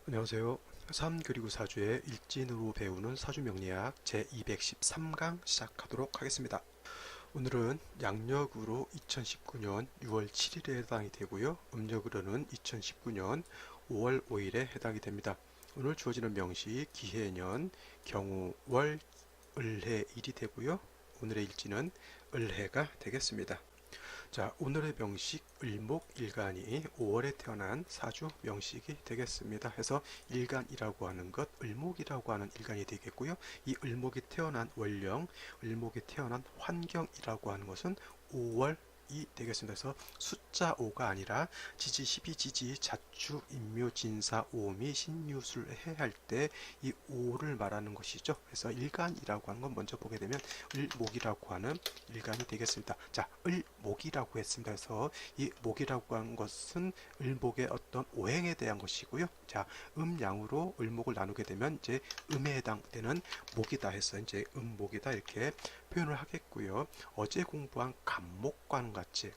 안녕하세요. 3 그리고 4주의 일진으로 배우는 사주명리학 제213강 시작하도록 하겠습니다. 오늘은 양력으로 2019년 6월 7일에 해당이 되고요. 음력으로는 2019년 5월 5일에 해당이 됩니다. 오늘 주어지는 명시 기해년 경우월 을해일이 되고요. 오늘의 일지는 을해가 되겠습니다. 자, 오늘의 명식 을목일간이 5월에 태어난 사주 명식이 되겠습니다. 해서 일간이라고 하는 것, 을목이라고 하는 일간이 되겠고요. 이 을목이 태어난 월령, 을목이 태어난 환경이라고 하는 것은 5월 이 되겠습니다. 그래서 숫자 5가 아니라 지지, 십이, 지지, 자축, 인묘, 진사, 오미, 신유술 해할 때 이 5를 말하는 것이죠. 그래서 일간이라고 하는 건 먼저 보게 되면 을목이라고 하는 일간이 되겠습니다. 자, 을목이라고 했습니다. 그래서 이 목이라고 하는 것은 을목의 어떤 오행에 대한 것이고요. 자, 음양으로 을목을 나누게 되면 이제 음에 해당되는 목이다 해서 이제 음목이다 이렇게 표현을 하겠고요. 어제 공부한 간목과는 같이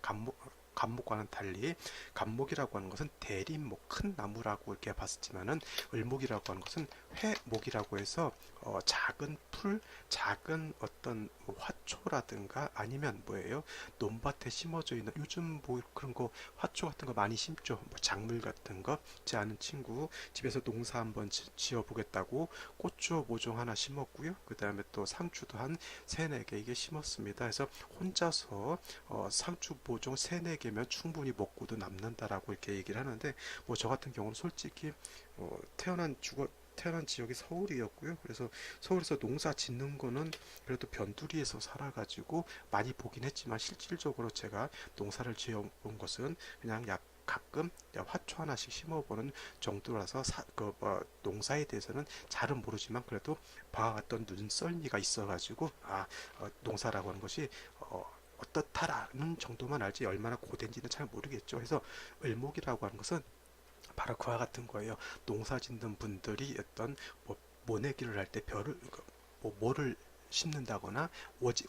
간목과는 달리 간목이라고 하는 것은 대림목 큰 나무라고 이렇게 봤었지만은 을목이라고 하는 것은 회목이라고 해서 작은 풀, 작은 어떤 화초라든가 아니면 뭐예요? 논밭에 심어져 있는 요즘 뭐 그런 거 화초 같은 거 많이 심죠. 뭐 작물 같은 거. 제 아는 친구 집에서 농사 한번 지어 보겠다고 고추 모종 하나 심었고요. 그 다음에 또 상추도 한 세네 개 이게 심었습니다. 그래서 혼자서 상추 모종 세네 개면 충분히 먹고도 남는다라고 이렇게 얘기를 하는데 뭐 저 같은 경우는 솔직히 태어난 지역이 서울이었고요. 그래서 서울에서 농사 짓는 거는 그래도 변두리에서 살아가지고 많이 보긴 했지만 실질적으로 제가 농사를 지어본 것은 그냥 약 가끔 화초 하나씩 심어보는 정도라서 농사에 대해서는 잘은 모르지만 그래도 봐왔던 눈썰미가 있어가지고 농사라고 하는 것이 어떻다라는 정도만 알지 얼마나 고된지는 잘 모르겠죠. 그래서 을목이라고 하는 것은 바로 그와 같은 거예요. 농사 짓는 분들이 어떤 뭐 모내기를 할 때 별을 뭐를 심는다거나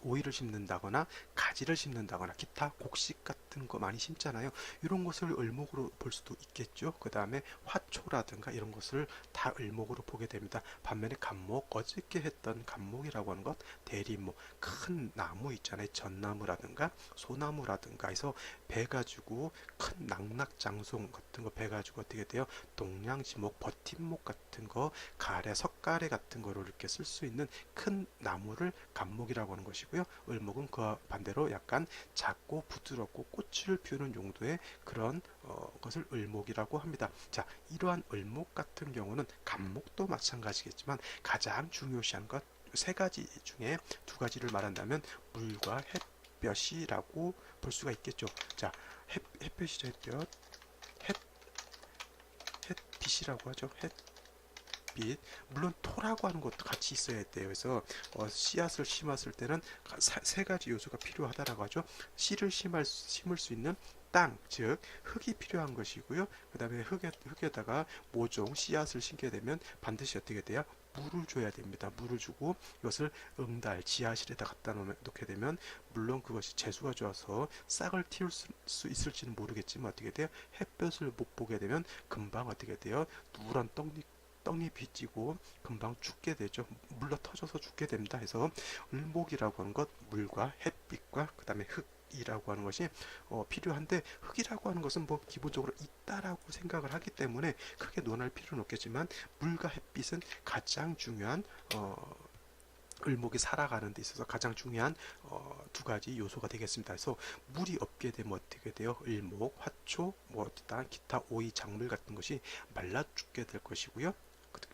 오이를 심는다거나 가지를 심는다거나 기타 곡식 같은 거 많이 심잖아요. 이런 것을 을목으로 볼 수도 있겠죠. 그 다음에 화초라든가 이런 것을 다 을목으로 보게 됩니다. 반면에 간목, 어저께 했던 간목이라고 하는 것 대리목, 큰 나무 있잖아요. 전나무라든가 소나무라든가 해서 배 가지고 큰 낙낙장송 같은 거 배 가지고 어떻게 돼요? 동양지목, 버팀목 같은 거 가래, 석가래 같은 거를 이렇게 쓸 수 있는 큰 나무를 간목이라고 하는 것이고요. 을목은 그와 반대로 약간 작고 부드럽고 꽃을 피우는 용도의 그런 것을 을목이라고 합니다. 자, 이러한 을목 같은 경우는 간목도 마찬가지겠지만 가장 중요시한 것 세 가지 중에 두 가지를 말한다면 물과 햇볕이라고 볼 수가 있겠죠. 자, 햇볕이죠. 햇, 햇빛이라고 하죠. 빛, 물론 토라고 하는 것도 같이 있어야 돼요. 그래서 씨앗을 심었을 때는 세 가지 요소가 필요하다라고 하죠. 씨를 심을 수 있는 땅, 즉 흙이 필요한 것이고요. 그 다음에 흙에다가 모종 씨앗을 심게 되면 반드시 어떻게 돼요? 물을 줘야 됩니다. 물을 주고 이것을 응달, 지하실에다 갖다 놓게 되면 물론 그것이 재수가 좋아서 싹을 틔울 수 있을지는 모르겠지만 어떻게 돼요? 햇볕을 못 보게 되면 금방 어떻게 돼요? 누런 떡잎이 찌고 금방 죽게 되죠. 물러 터져서 죽게 됩니다. 해서 을목이라고 하는 것 물과 햇빛과 그 다음에 흙이라고 하는 것이 필요한데 흙이라고 하는 것은 뭐 기본적으로 있다라고 생각을 하기 때문에 크게 논할 필요는 없겠지만 물과 햇빛은 가장 중요한 을목이 살아가는 데 있어서 가장 중요한 두 가지 요소가 되겠습니다. 그래서 물이 없게 되면 어떻게 돼요? 을목, 화초, 뭐 기타 오이, 작물 같은 것이 말라 죽게 될 것이고요.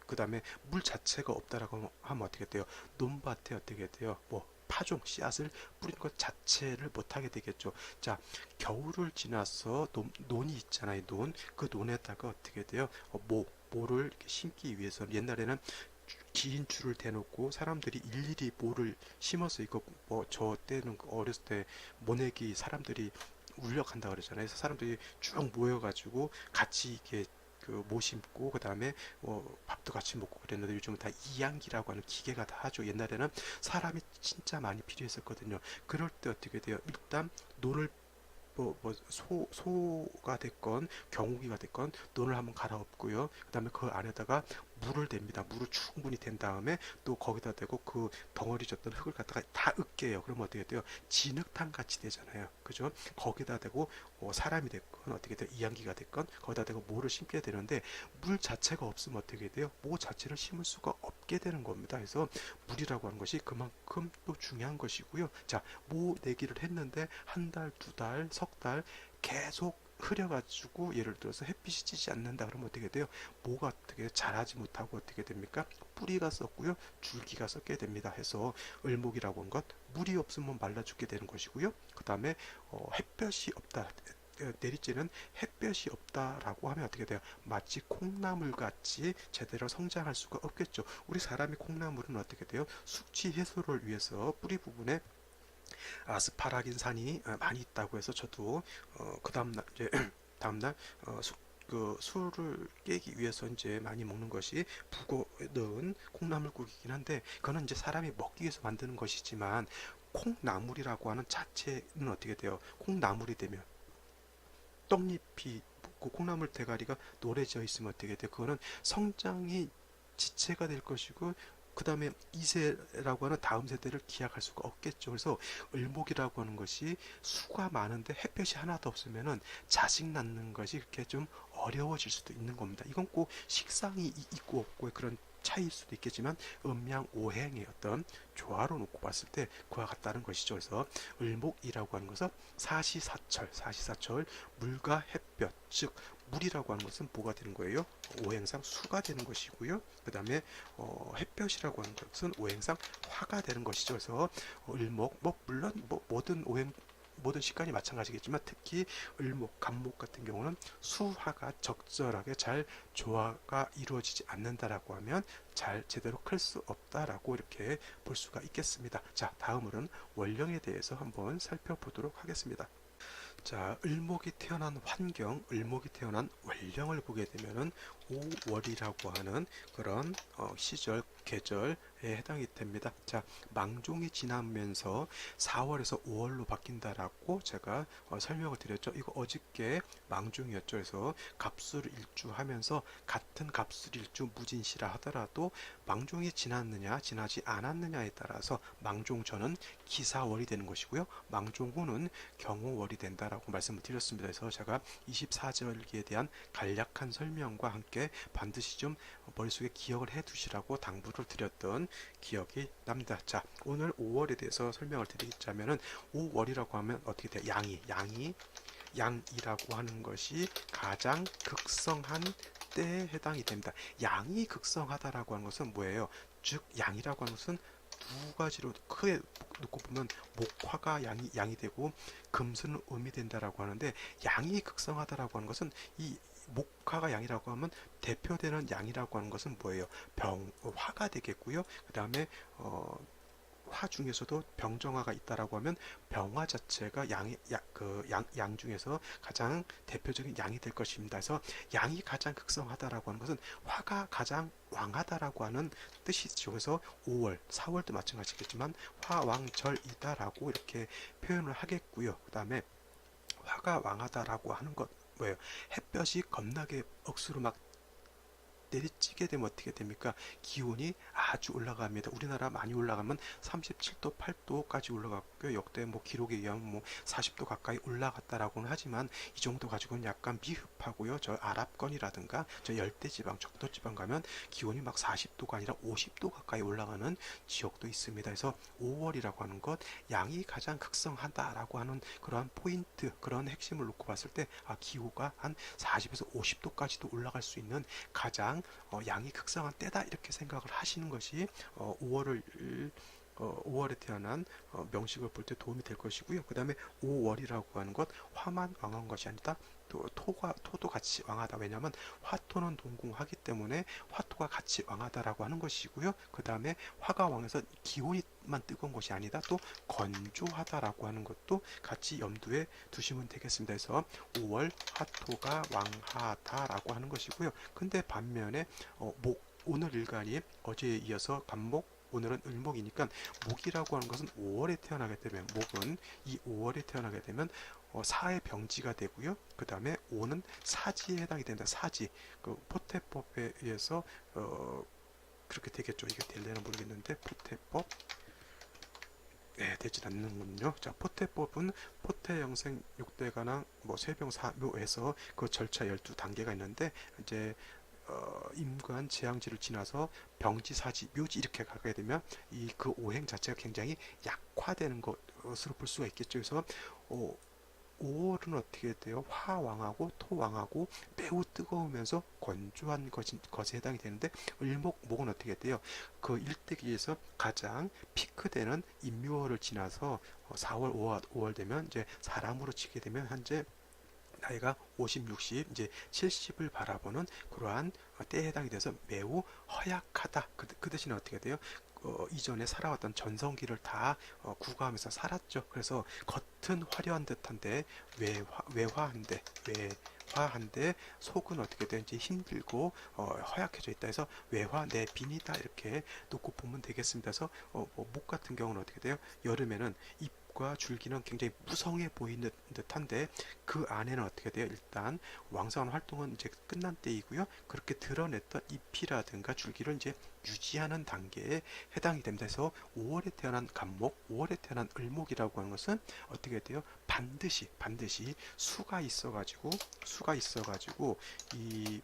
그 다음에 물 자체가 없다라고 하면 어떻게 돼요? 논밭에 어떻게 돼요? 뭐 파종, 씨앗을 뿌린 것 자체를 못하게 되겠죠. 자, 겨울을 지나서 논이 있잖아요. 그 논에다가 어떻게 돼요? 모를 이렇게 심기 위해서 옛날에는 긴 줄을 대놓고 사람들이 일일이 모를 심어서 이거 뭐 저 때는 어렸을 때 모내기 사람들이 울려간다 그러잖아요. 그래서 사람들이 쭉 모여가지고 같이 이렇게 모 심고 그 다음에 밥도 같이 먹고 그랬는데 요즘은 다 이양기라고 하는 기계가 다 하죠. 옛날에는 사람이 진짜 많이 필요했었거든요. 그럴 때 어떻게 돼요? 일단 논을 소가 됐건 경우기가 됐건 논을 한번 갈아엎고요. 그 다음에 그 안에다가 물을 댑니다. 물을 충분히 댄 다음에 또 거기다 대고 그 덩어리 졌던 흙을 갖다가 다 으깨요. 그러면 어떻게 돼요? 진흙탕 같이 되잖아요. 그죠? 거기다 대고 사람이 됐건 어떻게 돼요? 이양기가 됐건 거기다 대고 모를 심게 되는데 물 자체가 없으면 어떻게 돼요? 모 자체를 심을 수가 없게 되는 겁니다. 그래서 물이라고 하는 것이 그만큼 또 중요한 것이고요. 자, 모 내기를 했는데 한 달, 두 달, 석 달 계속 흐려가지고 예를 들어서 햇빛이 찌지 않는다 그러면 어떻게 돼요? 모가 어떻게 자라지 못하고 어떻게 됩니까? 뿌리가 썩고요, 줄기가 썩게 됩니다. 해서 을목이라고 하는 것 물이 없으면 말라 죽게 되는 것이고요. 그 다음에 햇볕이 없다. 내리쬐는 햇볕이 없다라고 하면 어떻게 돼요? 마치 콩나물 같이 제대로 성장할 수가 없겠죠. 우리 사람이 콩나물은 어떻게 돼요? 숙취 해소를 위해서 뿌리 부분에 아스파라긴산이 많이 있다고 해서 저도 그 다음날 이제 다음날 그 술을 깨기 위해서 이제 많이 먹는 것이 북어 넣은 콩나물국이긴 한데 그거는 이제 사람이 먹기 위해서 만드는 것이지만 콩나물이라고 하는 자체는 어떻게 돼요? 콩나물이 되면 떡잎이 그 콩나물 대가리가 노래져 있으면 어떻게 돼요? 그거는 성장이 지체가 될 것이고 그 다음에 2세라고 하는 다음 세대를 기약할 수가 없겠죠. 그래서 을목이라고 하는 것이 수가 많은데 햇볕이 하나도 없으면은 자식 낳는 것이 그렇게 좀 어려워질 수도 있는 겁니다. 이건 꼭 식상이 있고 없고의 그런 차이일 수도 있겠지만 음양오행의 어떤 조화로 놓고 봤을 때 그와 같다는 것이죠. 그래서 을목이라고 하는 것은 사시사철 물과 햇볕 즉 물이라고 하는 것은 뭐가 되는 거예요? 오행상 수가 되는 것이고요. 그 다음에 햇볕이라고 하는 것은 오행상 화가 되는 것이죠. 그래서 을목 물론 모든 오행 모든 식간이 마찬가지겠지만 특히 을목, 간목 같은 경우는 수화가 적절하게 잘 조화가 이루어지지 않는다라고 하면 잘 제대로 클 수 없다라고 이렇게 볼 수가 있겠습니다. 자, 다음으로는 원령에 대해서 한번 살펴보도록 하겠습니다. 자, 을목이 태어난 환경, 을목이 태어난 원령을 보게 되면은 5월이라고 하는 그런 시절, 계절에 해당이 됩니다. 자, 망종이 지나면서 4월에서 5월로 바뀐다라고 제가 설명을 드렸죠. 이거 어저께 망종이었죠. 그래서 갑술일주하면서 같은 갑술일주 무진시라 하더라도 망종이 지났느냐, 지나지 않았느냐에 따라서 망종전은 기사월이 되는 것이고요. 망종후는 경호월이 된다라고 말씀을 드렸습니다. 그래서 제가 24절기에 대한 간략한 설명과 함께 반드시 좀 머릿속에 기억을 해 두시라고 당부를 드렸던 기억이 납니다. 자, 오늘 5월에 대해서 설명을 드리자면은 5월이라고 하면 어떻게 돼요? 양이라고 하는 것이 가장 극성한 때에 해당이 됩니다. 양이 극성하다라고 하는 것은 뭐예요? 즉 양이라고 하는 것은 두 가지로 크게 놓고 보면 목화가 양이 되고 금수는 음이 된다라고 하는데 양이 극성하다라고 하는 것은 이 목화가 양이라고 하면 대표되는 양이라고 하는 것은 뭐예요? 화가 되겠고요. 그 다음에 화 중에서도 병정화가 있다라고 하면 병화 자체가 양 중에서 가장 대표적인 양이 될 것입니다. 그래서 양이 가장 극성하다라고 하는 것은 화가 가장 왕하다라고 하는 뜻이죠. 그래서 5월, 4월도 마찬가지겠지만 화왕절이다라고 이렇게 표현을 하겠고요. 그 다음에 화가 왕하다라고 하는 것 뭐예요? 햇볕이 겁나게 억수로 막 내리찌게 되면 어떻게 됩니까? 기온이 아주 올라갑니다. 우리나라 많이 올라가면 37도, 8도까지 올라갔고요. 역대 기록에 의하면 40도 가까이 올라갔다라고는 하지만 이 정도 가지고는 약간 미흡하고요. 저 아랍권이라든가 저 열대지방, 적도지방 가면 기온이 막 40도가 아니라 50도 가까이 올라가는 지역도 있습니다. 그래서 5월이라고 하는 것, 양이 가장 극성하다라고 하는 그러한 포인트, 그런 핵심을 놓고 봤을 때 기후가 한 40에서 50도까지도 올라갈 수 있는 가장 양이 극성한 때다 이렇게 생각을 하시는 것이 5월에 태어난 명식을 볼 때 도움이 될 것이고요. 그 다음에 5월이라고 하는 것 화만 왕한 것이 아니다. 또 토도 같이 왕하다. 왜냐하면 화토는 동궁하기 때문에 화토가 같이 왕하다라고 하는 것이고요. 그 다음에 화가 왕해서 기온이만 뜨거운 것이 아니다. 또 건조하다라고 하는 것도 같이 염두에 두시면 되겠습니다. 그래서 5월 화토가 왕하다라고 하는 것이고요. 근데 반면에 오늘 일간이 어제에 이어서 간목 오늘은 을목이니까 목이라고 하는 것은 5월에 태어나게 되면 목은 이 5월에 태어나게 되면 사의 병지가 되고요. 그 다음에 오는 사지에 해당이 된다. 사지. 그 포태법에 의해서 그렇게 되겠죠. 이게 될려나 모르겠는데 포태법. 네, 되질 않는군요. 자, 포태법은 포태영생 6대가랑 뭐 세병사묘에서 그 절차 12단계가 있는데 이제 임관 제왕지를 지나서 병지, 사지, 묘지 이렇게 가게 되면 이 그 오행 자체가 굉장히 약화되는 것으로 볼 수가 있겠죠. 그래서 어, 5월은 어떻게 돼요? 화왕하고 토왕하고 매우 뜨거우면서 건조한 것에 해당이 되는데 을목목은 어떻게 돼요? 그 일대기에서 가장 피크되는 인묘월을 지나서 4월, 5월 되면 이제 사람으로 치게 되면 현재 나이가 50, 60, 이제 70을 바라보는 그러한 때에 해당이 돼서 매우 허약하다. 그 대신에 어떻게 돼요? 이전에 살아왔던 전성기를 다 구가하면서 살았죠. 그래서 겉은 화려한 듯한데 외화한데 속은 어떻게 되는지 힘들고 허약해져 있다 해서 외화 내 빈이다 이렇게 놓고 보면 되겠습니다. 그래서 목 같은 경우는 어떻게 돼요? 여름에는 잎과 줄기는 굉장히 무성해 보이는 듯한데 그 안에는 어떻게 돼요? 일단 왕성한 활동은 이제 끝난 때이고요. 그렇게 드러냈던 잎이라든가 줄기를 이제 유지하는 단계에 해당이 됩니다. 그래서 5월에 태어난 간목, 5월에 태어난 을목이라고 하는 것은 어떻게 돼요? 반드시 수가 있어가지고 이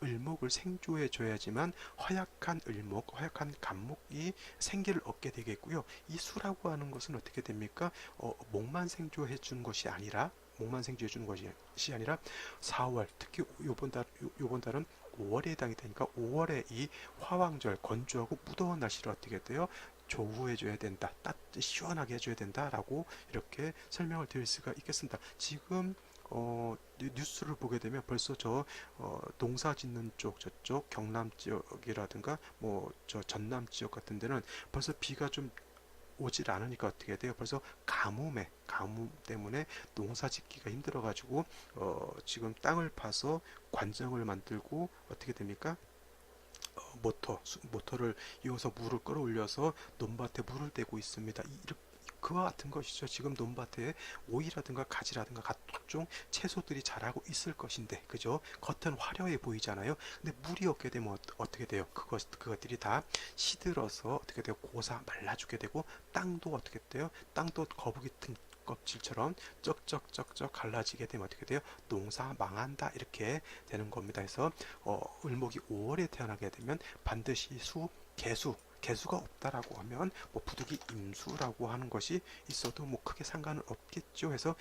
을목을 생조해 줘야지만 허약한 을목, 허약한 간목이 생기를 얻게 되겠고요. 이 수라고 하는 것은 어떻게 됩니까? 목만 생조해 주는 것이 아니라 4월, 특히 요번 달은 5월에 해당이 되니까 5월에 이 화왕절 건조하고 무더운 날씨를 어떻게 돼요? 조우해줘야 된다. 시원하게 해줘야 된다라고 이렇게 설명을 드릴 수가 있겠습니다. 지금 뉴스를 보게 되면 벌써 농사 짓는 쪽 저쪽 경남 지역이라든가 뭐 저 전남 지역 같은 데는 벌써 비가 좀 오질 않으니까 어떻게 돼요? 벌써 가뭄 때문에 농사 짓기가 힘들어가지고 지금 땅을 파서 관정을 만들고 어떻게 됩니까? 모터를 이용해서 물을 끌어올려서 논밭에 물을 대고 있습니다. 그와 같은 것이죠. 지금 논밭에 오이라든가 가지라든가 각종 채소들이 자라고 있을 것인데, 그죠? 겉은 화려해 보이잖아요. 근데 물이 없게 되면 어떻게 돼요? 그것들이 다 시들어서 어떻게 돼요? 고사 말라주게 되고, 땅도 어떻게 돼요? 땅도 거북이 등 껍질처럼 쩍쩍쩍쩍 갈라지게 되면 어떻게 돼요? 농사 망한다 이렇게 되는 겁니다. 그래서 을목이 5월에 태어나게 되면 반드시 개수가 없다라고 하면 뭐 부득이 임수라고 하는 것이 있어도 뭐 크게 상관은 없겠죠. 해서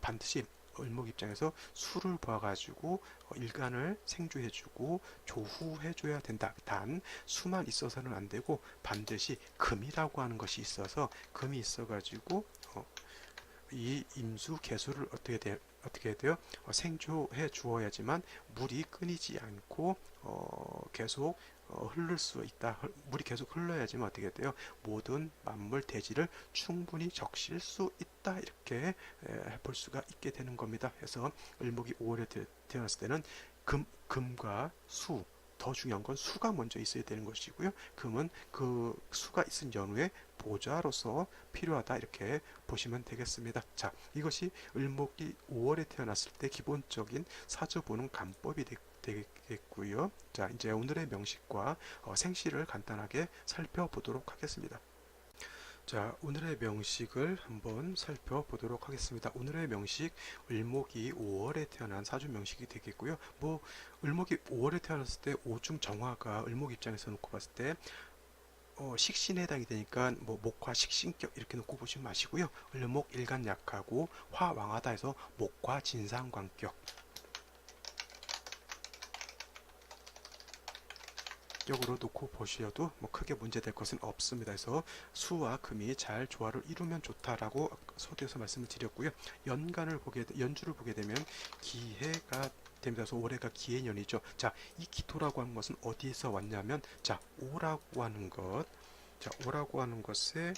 반드시 을목 입장에서 수를 봐가지고 일간을 생조해주고 조후해줘야 된다. 단 수만 있어서는 안 되고 반드시 금이라고 하는 것이 있어서 금이 있어가지고 이 임수 개수를 어떻게 해야 돼요? 생조해 주어야지만 물이 끊이지 않고 계속 흐를 수 있다. 물이 계속 흘러야지만 어떻게 돼요? 모든 만물 대지를 충분히 적실 수 있다. 이렇게 볼 수가 있게 되는 겁니다. 그래서 을목이 5월에 태어났을 때는 금과 수, 더 중요한 건 수가 먼저 있어야 되는 것이고요. 금은 그 수가 있은 연후에 보좌로서 필요하다 이렇게 보시면 되겠습니다. 자, 이것이 을목이 5월에 태어났을 때 기본적인 사주 보는 간법이 되겠고요. 자, 이제 오늘의 명식과 생시를 간단하게 살펴보도록 하겠습니다. 자, 오늘의 명식을 한번 살펴보도록 하겠습니다. 오늘의 명식, 을목이 5월에 태어난 사주 명식이 되겠고요. 뭐 을목이 5월에 태어났을 때 오중 정화가 을목 입장에서 놓고 봤을 때 식신에 해당이 되니까 뭐 목화 식신격 이렇게 놓고 보시면 마시고요. 을목 일간 약하고 화왕하다 해서 목화 진상관격 격으로 놓고 보셔도 뭐 크게 문제될 것은 없습니다. 그래서 수와 금이 잘 조화를 이루면 좋다라고 서두에서 말씀을 드렸고요. 연주를 보게 되면 기해가 됩니다. 그래서 올해가 기해년이죠. 자, 이 기토라고 하는 것은 어디에서 왔냐면 자, 오라고 하는 것에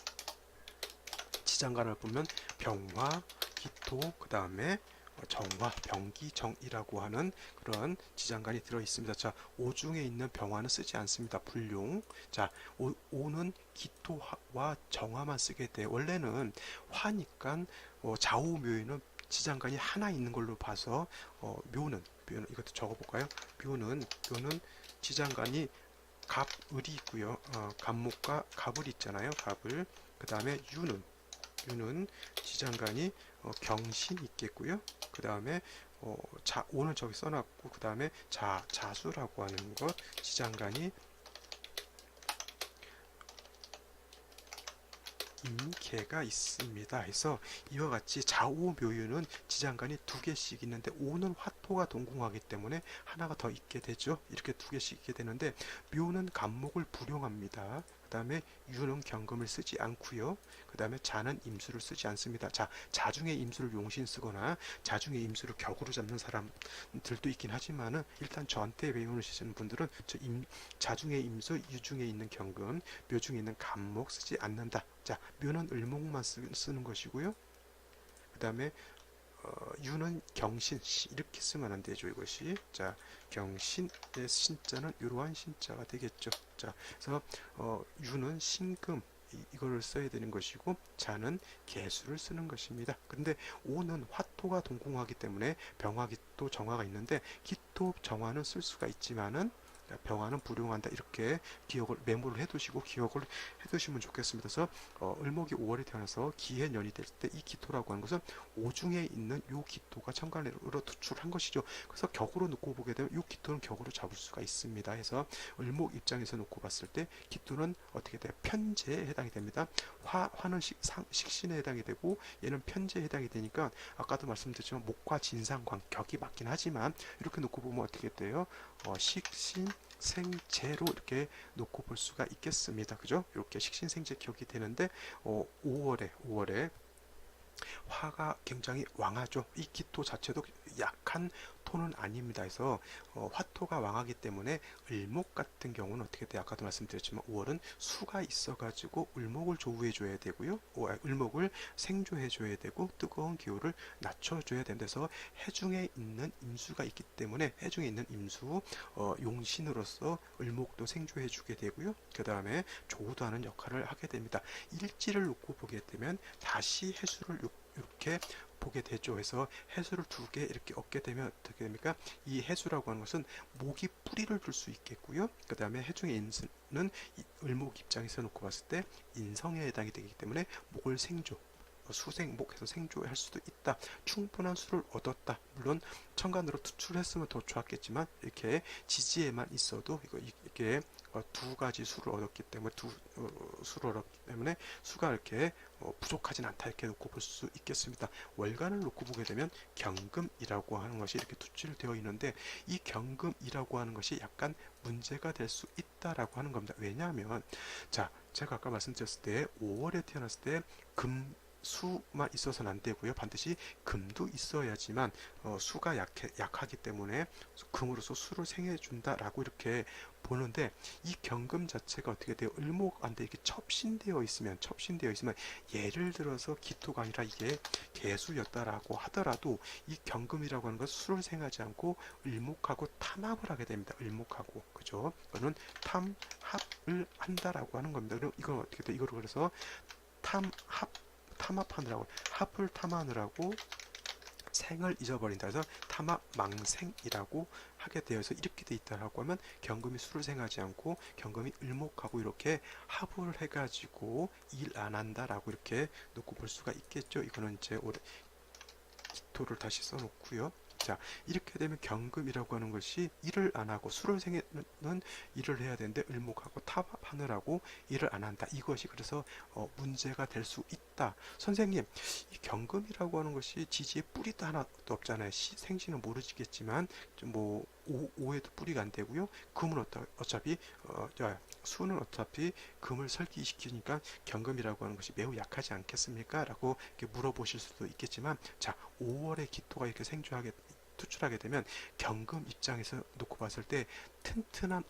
지장간을 보면 병화, 기토, 그 다음에 정화, 병기정이라고 하는 그런 지장간이 들어 있습니다. 자, 오중에 있는 병화는 쓰지 않습니다. 불용. 자, 오는 기토와 정화만 쓰게 돼. 원래는 화니까 좌우묘에는 지장간이 하나 있는 걸로 봐서 묘는 이것도 적어볼까요? 묘는 지장간이 갑을이 있고요. 갑목과 갑을 있잖아요. 갑을. 그 다음에 유는 지장간이 경신 있겠고요. 그 다음에 오는 저기 써놨고, 그 다음에 자수라고 하는 것 지장간이 임계가 있습니다. 해서 이와 같이 좌오묘유는 지장간이 두 개씩 있는데 오는 화토가 동궁하기 때문에 하나가 더 있게 되죠. 이렇게 두 개씩 있게 되는데 묘는 갑목을 불용합니다. 그 다음에 유는 경금을 쓰지 않고요. 그 다음에 자는 임수를 쓰지 않습니다. 자중의 임수를 용신 쓰거나 자중의 임수를 격으로 잡는 사람들도 있긴 하지만은 일단 저한테 배우시는 분들은 자중의 임수, 유중에 있는 경금, 묘중에 있는 갑목 쓰지 않는다. 묘는 을목만 쓰는 것이고요. 그 다음에 유는 경신 이렇게 쓰면 안 되죠. 이것이 경신의 신자는 이러한 신자가 되겠죠. 그래서 유는 신금 이거를 써야 되는 것이고 자는 개수를 쓰는 것입니다. 근데 오는 화토가 동궁하기 때문에 병화기토 정화가 있는데 기토 정화는 쓸 수가 있지만은 병화는 불용한다. 이렇게 기억을 메모를 해두시고 기억을 해두시면 좋겠습니다. 그래서 을목이 5월에 태어나서 기해년이 될 때 이 기토라고 하는 것은 오중에 있는 요 기토가 천간으로 투출한 것이죠. 그래서 격으로 놓고 보게 되면 요 기토는 격으로 잡을 수가 있습니다. 해서 을목 입장에서 놓고 봤을 때 기토는 어떻게 돼요? 편제에 해당이 됩니다. 화는 식신에 해당이 되고 얘는 편제에 해당이 되니까 아까도 말씀드렸지만 목과 진상관 격이 맞긴 하지만 이렇게 놓고 보면 어떻게 돼요? 식신 생재로 이렇게 놓고 볼 수가 있겠습니다. 그죠? 이렇게 식신생재 격이 되는데 5월에 화가 굉장히 왕하죠. 이 기토 자체도 약한 토는 아닙니다. 그래서 화토가 왕하기 때문에 을목 같은 경우는 어떻게 돼요? 아까도 말씀드렸지만 5월은 수가 있어가지고 을목을 조우해 줘야 되고요. 을목을 생조해 줘야 되고 뜨거운 기호를 낮춰줘야 된다. 그래서 해중에 있는 임수가 있기 때문에 해중에 있는 임수 용신으로서 을목도 생조해 주게 되고요. 그 다음에 조우도 하는 역할을 하게 됩니다. 일지를 놓고 보게 되면 다시 해수를 이렇게 보게 되죠. 그래서 해수를 두 개 이렇게 얻게 되면 어떻게 됩니까? 이 해수라고 하는 것은 목이 뿌리를 둘 수 있겠고요. 그 다음에 해중의 인수는 을목 입장에서 놓고 봤을 때 인성에 해당이 되기 때문에 목을 생조 수생목해서 생조할 수도 있다. 충분한 수를 얻었다. 물론 천간으로 투출했으면 더 좋았겠지만 이렇게 지지에만 있어도 이게 두 가지 수를 얻었기 때문에 수를 얻었기 때문에 수가 이렇게 부족하진 않다 이렇게 놓고 볼 수 있겠습니다. 월간을 놓고 보게 되면 경금이라고 하는 것이 이렇게 투출되어 있는데 이 경금이라고 하는 것이 약간 문제가 될 수 있다라고 하는 겁니다. 왜냐하면 제가 아까 말씀드렸을 때 5월에 태어났을 때 수만 있어서는 안 되고요. 반드시 금도 있어야지만 수가 약하기 때문에 금으로서 수를 생해 준다라고 이렇게 보는데 이 경금 자체가 어떻게 돼요? 을목한테 이렇게 첩신되어 있으면 예를 들어서 기토가 아니라 이게 개수였다라고 하더라도 이 경금이라고 하는 것은 수를 생하지 않고 을목하고 탐합을 하게 됩니다. 을목하고 그죠? 이거는 탐합을 한다라고 하는 겁니다. 그럼 이건 어떻게 돼? 이거를 그래서 탐합하느라고 합을 탐하느라고 생을 잊어버린다 해서 탐합망생이라고 하게 되어서 이렇게 돼 있다라고 하면 경금이 수를 생하지 않고 경금이 을목하고 이렇게 합을 해가지고 일 안 한다라고 이렇게 놓고 볼 수가 있겠죠. 이거는 이제 기토를 다시 써놓고요. 이렇게 되면 경금이라고 하는 것이 일을 안 하고 수를 생기는 일을 해야 되는데 을목하고 탑하느라고 일을 안 한다. 이것이 그래서 문제가 될 수 있다. 선생님, 이 경금이라고 하는 것이 지지에 뿌리도 하나도 없잖아요. 생시는 모르시겠지만 뭐 오에도 뿌리가 안 되고요. 금은 어차피 수는 어차피 금을 설기시키니까 경금이라고 하는 것이 매우 약하지 않겠습니까? 라고 이렇게 물어보실 수도 있겠지만 5월에 기토가 이렇게 투출하게 되면 경금 입장에서 놓고 봤을 때 튼튼한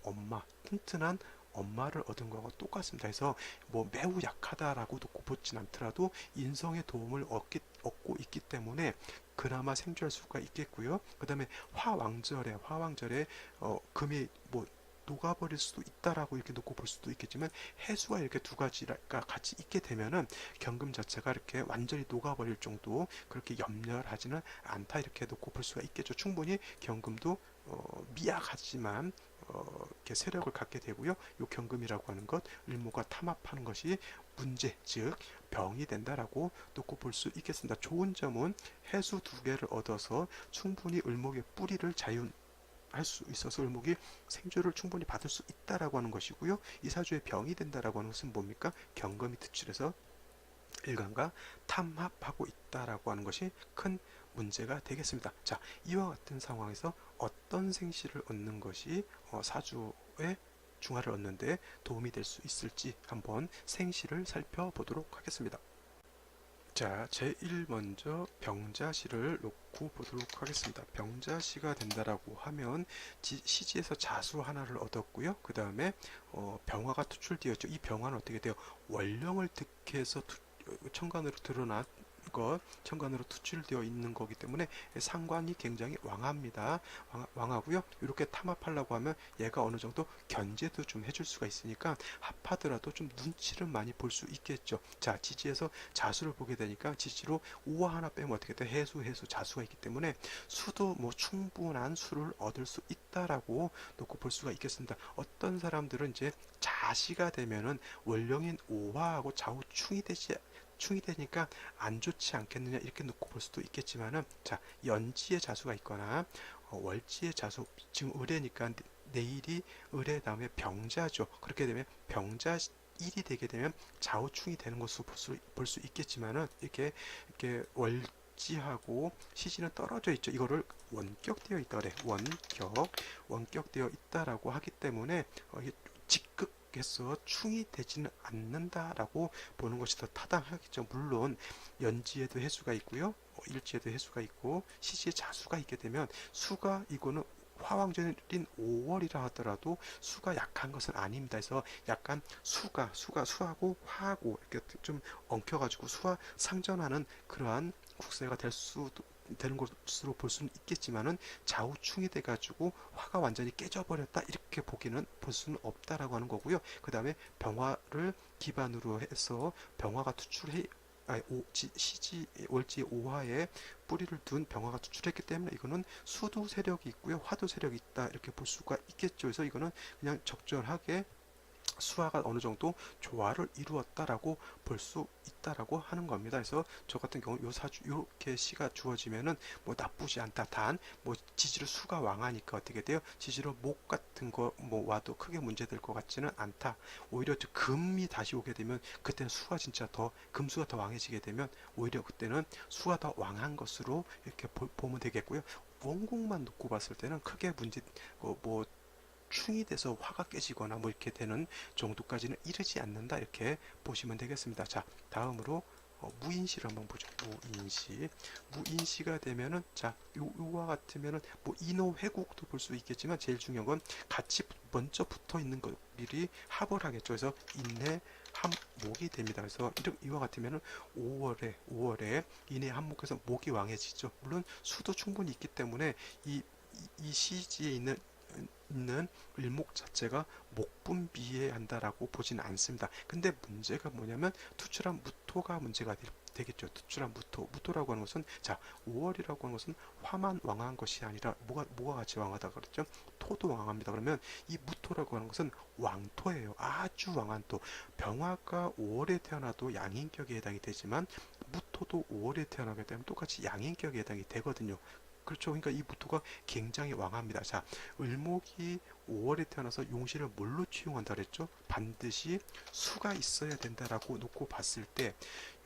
엄마를 얻은 거하고 똑같습니다. 그래서 뭐 매우 약하다라고 놓고 보진 않더라도 인성의 도움을 얻고 있기 때문에 그나마 생존할 수가 있겠고요. 그 다음에 화왕절에 금이 뭐 녹아버릴 수도 있다라고 이렇게 놓고 볼 수도 있겠지만, 해수가 이렇게 두 가지가 같이 있게 되면은 경금 자체가 이렇게 완전히 녹아버릴 정도 그렇게 염려하지는 않다, 이렇게 놓고 볼 수가 있겠죠. 충분히 경금도 미약하지만 이렇게 세력을 갖게 되고요. 이 경금이라고 하는 것, 을목과 탐합하는 것이 문제, 즉 병이 된다라고 놓고 볼 수 있겠습니다. 좋은 점은 해수 두 개를 얻어서 충분히 을목의 뿌리를 할 수 있어서 을목이 생조를 충분히 받을 수 있다라고 하는 것이고요. 이 사주에 병이 된다라고 하는 것은 뭡니까? 경금이 투출해서 일간과 탐합하고 있다라고 하는 것이 큰 문제가 되겠습니다. 자, 이와 같은 상황에서 어떤 생시를 얻는 것이 사주의 중화를 얻는데 도움이 될 수 있을지 한번 생시를 살펴보도록 하겠습니다. 자, 제1 먼저 병자시를 놓고 보도록 하겠습니다. 병자시가 된다라고 하면 시지에서 자수 하나를 얻었고요. 그 다음에 병화가 투출되었죠. 이 병화는 어떻게 돼요? 원령을 득해서 천간으로 드러난 천간으로 투출되어 있는 거기 때문에 상관이 굉장히 왕합니다. 왕하고요. 이렇게 탐합하려고 하면 얘가 어느 정도 견제도 좀 해줄 수가 있으니까 합하더라도 좀 눈치를 많이 볼 수 있겠죠. 자, 지지에서 자수를 보게 되니까 지지로 우와 하나 빼면 어떻게 돼? 해수 자수가 있기 때문에 수도 뭐 충분한 수를 얻을 수 있다라고 놓고 볼 수가 있겠습니다. 어떤 사람들은 이제 자시가 되면은 원령인 오화하고 좌우충이 되니까 안 좋지 않겠느냐 이렇게 놓고 볼 수도 있겠지만은, 자, 연지의 자수가 있거나 월지의 자수, 지금 을해니까 내일이 을해 다음에 병자죠. 그렇게 되면 병자 일이 되게 되면 좌우충이 되는 것으로 볼 수 있겠지만은, 이렇게 월지하고 시지는 떨어져 있죠. 이거를 원격되어 있다 그래. 원격되어 있다라고 하기 때문에 이게 직극 해서 충이 되지는 않는다라고 보는 것이 더 타당하겠죠. 물론 연지에도 해수가 있고요, 일지에도 해수가 있고 시지에 자수가 있게 되면 수가, 이거는 화왕절인 5월이라 하더라도 수가 약한 것은 아닙니다. 그래서 약간 수하고 화하고 이렇게 좀 엉켜가지고 수와 상전하는 그러한 국세가 되는 것으로 볼 수는 있겠지만은, 좌우충이 돼가지고 화가 완전히 깨져버렸다 이렇게 볼 수는 없다라고 하는 거고요. 그 다음에 병화를 기반으로 해서 병화가 투출해 시지 월지 오화에 뿌리를 둔 병화가 투출했기 때문에 이거는 수도 세력이 있고요, 화도 세력이 있다 이렇게 볼 수가 있겠죠. 그래서 이거는 그냥 적절하게 수화가 어느 정도 조화를 이루었다라고 볼 수 있다라고 하는 겁니다. 그래서 저 같은 경우 요 사주 이렇게 시가 주어지면은 뭐 나쁘지 않다. 단 뭐 지지로 수가 왕하니까 어떻게 돼요? 지지로 목 같은 거 뭐 와도 크게 문제될 것 같지는 않다. 오히려 금이 다시 오게 되면 그때는 수가 진짜 더 금수가 더 왕해지게 되면 오히려 그때는 수가 더 왕한 것으로 이렇게 보면 되겠고요. 원국만 놓고 봤을 때는 크게 문제 뭐 충이 돼서 화가 깨지거나 뭐 이렇게 되는 정도까지는 이르지 않는다 이렇게 보시면 되겠습니다. 자, 다음으로 무인시를 한번 보죠. 무인시가 되면은, 자, 요와 같으면은 뭐 인호 회국도 볼 수 있겠지만 제일 중요한 건 같이 먼저 붙어 있는 것들이 합을 하겠죠. 그래서 인해 한목이 됩니다. 그래서 이와 같으면은 5월에 인해 한목해서 목이 왕해지죠. 물론 수도 충분히 있기 때문에 이 시지에 있는 을목 자체가 목분비에 한다라고 보지는 않습니다. 근데 문제가 뭐냐면 투출한 무토가 문제가 되겠죠. 투출한 무토라고 하는 것은, 자, 5월이라고 하는 것은 화만 왕한 것이 아니라 뭐가 같이 왕하다 그랬죠? 토도 왕합니다. 그러면 이 무토라고 하는 것은 왕토예요. 아주 왕한 토. 병화가 5월에 태어나도 양인격에 해당이 되지만 무토도 5월에 태어나게 되면 똑같이 양인격에 해당이 되거든요. 그렇죠. 그러니까 이 무토가 굉장히 왕합니다. 자, 을목이 5월에 태어나서 용신을 뭘로 취용한다 그랬죠? 반드시 수가 있어야 된다라고 놓고 봤을 때,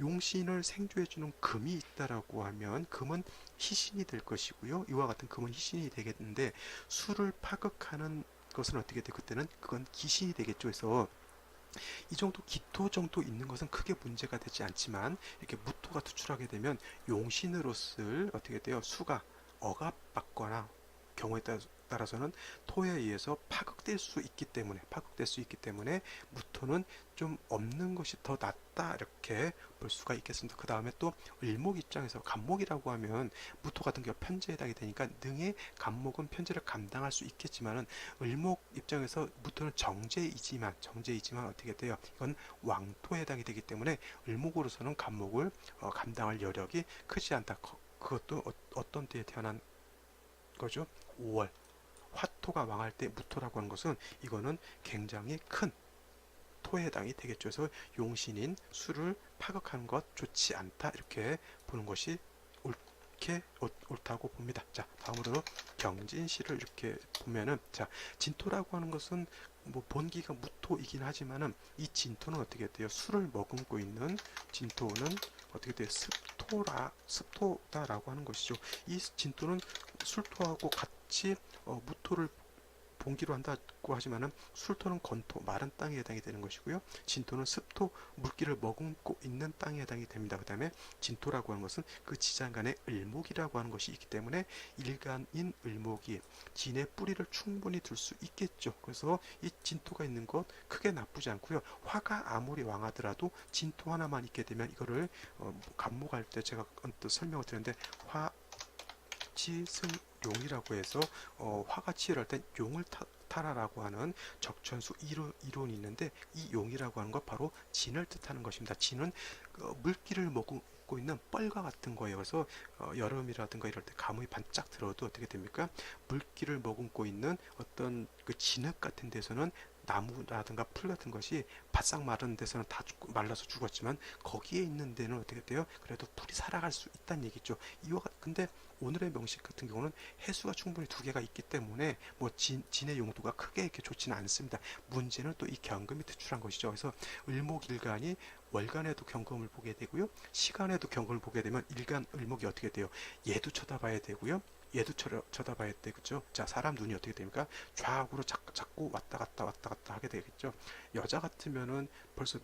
용신을 생조해주는 금이 있다라고 하면 금은 희신이 될 것이고요. 이와 같은 금은 희신이 되겠는데, 수를 파극하는 것은 어떻게 돼? 그때는 그건 기신이 되겠죠. 그래서 이 정도 기토 정도 있는 것은 크게 문제가 되지 않지만, 이렇게 무토가 투출하게 되면 용신으로쓸 어떻게 돼요? 수가 억압받거나 경우에 따라 따라서는 토에 의해서 파극될 수 있기 때문에 무토는 좀 없는 것이 더 낫다 이렇게 볼 수가 있겠습니다. 그 다음에 또 을목 입장에서 간목이라고 하면 무토 같은 경우 편제에 해당이 되니까 능의 간목은 편제를 감당할 수 있겠지만은 을목 입장에서 무토는 정제이지만 어떻게 돼요? 이건 왕토에 해당이 되기 때문에 을목으로서는 간목을 감당할 여력이 크지 않다. 그것도 어떤 때에 태어난 거죠? 5월 화토가 왕할 때 무토라고 하는 것은 이거는 굉장히 큰 토에 해당이 되겠죠. 그래서 용신인 수를 파극하는 것 좋지 않다 이렇게 보는 것이 옳다고 봅니다. 자, 다음으로 경진시를 이렇게 보면은, 자, 진토라고 하는 것은 뭐 본기가 무토이긴 하지만은 이 진토는 어떻게 돼요? 술을 머금고 있는 진토는 어떻게 돼요? 습토다라고 하는 것이죠. 이 진토는 술토하고 같이 무토를 본기로 한다고 하지만은 술토는 건토 마른 땅에 해당이 되는 것이고요. 진토는 습토 물기를 머금고 있는 땅에 해당이 됩니다. 그 다음에 진토라고 하는 것은 그 지장간에 을목이라고 하는 것이 있기 때문에 일간인 을목이 진의 뿌리를 충분히 둘 수 있겠죠. 그래서 이 진토가 있는 것 크게 나쁘지 않고요. 화가 아무리 왕하더라도 진토 하나만 있게 되면 이거를 간목할 때 제가 언뜻 설명을 드렸는데 화치승용이라고 해서 화가 치열할 땐 용을 타라라고 하는 적천수 이론이 있는데 이 용이라고 하는 것 바로 진을 뜻하는 것입니다. 진은 물기를 머금고 있는 뻘과 같은 거예요. 그래서 여름이라든가 이럴 때 가뭄이 반짝 들어도 어떻게 됩니까? 물기를 머금고 있는 어떤 그 진흙 같은 데서는 나무라든가 풀 같은 것이 바싹 마른 데서는 다 말라서 죽었지만 거기에 있는 데는 어떻게 돼요? 그래도 풀이 살아갈 수 있다는 얘기죠. 근데 오늘의 명식 같은 경우는 해수가 충분히 두 개가 있기 때문에 뭐 진의 용도가 크게 이렇게 좋지는 않습니다. 문제는 또 이 경금이 특출한 것이죠. 그래서 을목일간이 월간에도 경금을 보게 되고요. 시간에도 경금을 보게 되면 일간 을목이 어떻게 돼요? 얘도 쳐다봐야 되고요. 얘도 쳐다봐야 되겠죠. 자, 사람 눈이 어떻게 됩니까? 좌우로 자꾸 왔다 갔다 하게 되겠죠. 여자 같으면은 벌써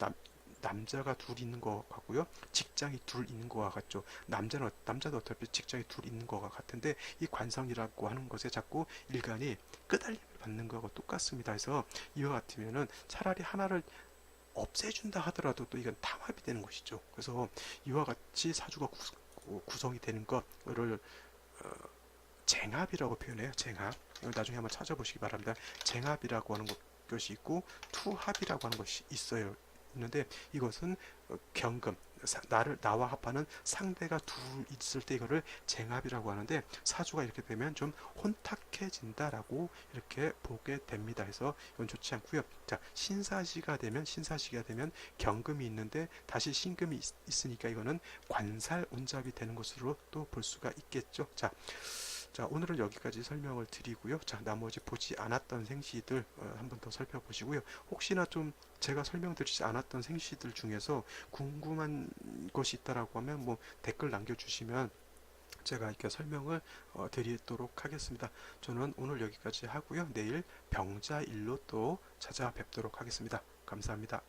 남자가 둘 있는 것 같고요. 직장이 둘 있는 것 같죠. 남자도 어차피 직장이 둘 있는 것 같은데 이 관성이라고 하는 것에 자꾸 일간이 끄달림을 받는 것과 똑같습니다. 그래서 이와 같으면은 차라리 하나를 없애준다 하더라도 또 이건 탐합이 되는 것이죠. 그래서 이와 같이 사주가 구성이 되는 것을 쟁합이라고 표현해요. 쟁합. 나중에 한번 찾아보시기 바랍니다. 쟁합이라고 하는 것이 있고 투합이라고 하는 것이 있는데 이것은 경금, 나와 합하는 상대가 둘 있을 때 이거를 쟁합이라고 하는데 사주가 이렇게 되면 좀 혼탁해진다라고 이렇게 보게 됩니다. 그래서 이건 좋지 않고요. 자, 신사시가 되면 경금이 있는데 다시 신금이 있으니까 이거는 관살운잡이 되는 것으로 또 볼 수가 있겠죠. 자, 오늘은 여기까지 설명을 드리고요. 자, 나머지 보지 않았던 생시들 한번 더 살펴보시고요. 혹시나 좀 제가 설명드리지 않았던 생시들 중에서 궁금한 것이 있다라고 하면 뭐 댓글 남겨주시면 제가 이렇게 설명을 드리도록 하겠습니다. 저는 오늘 여기까지 하고요. 내일 병자일로 또 찾아뵙도록 하겠습니다. 감사합니다.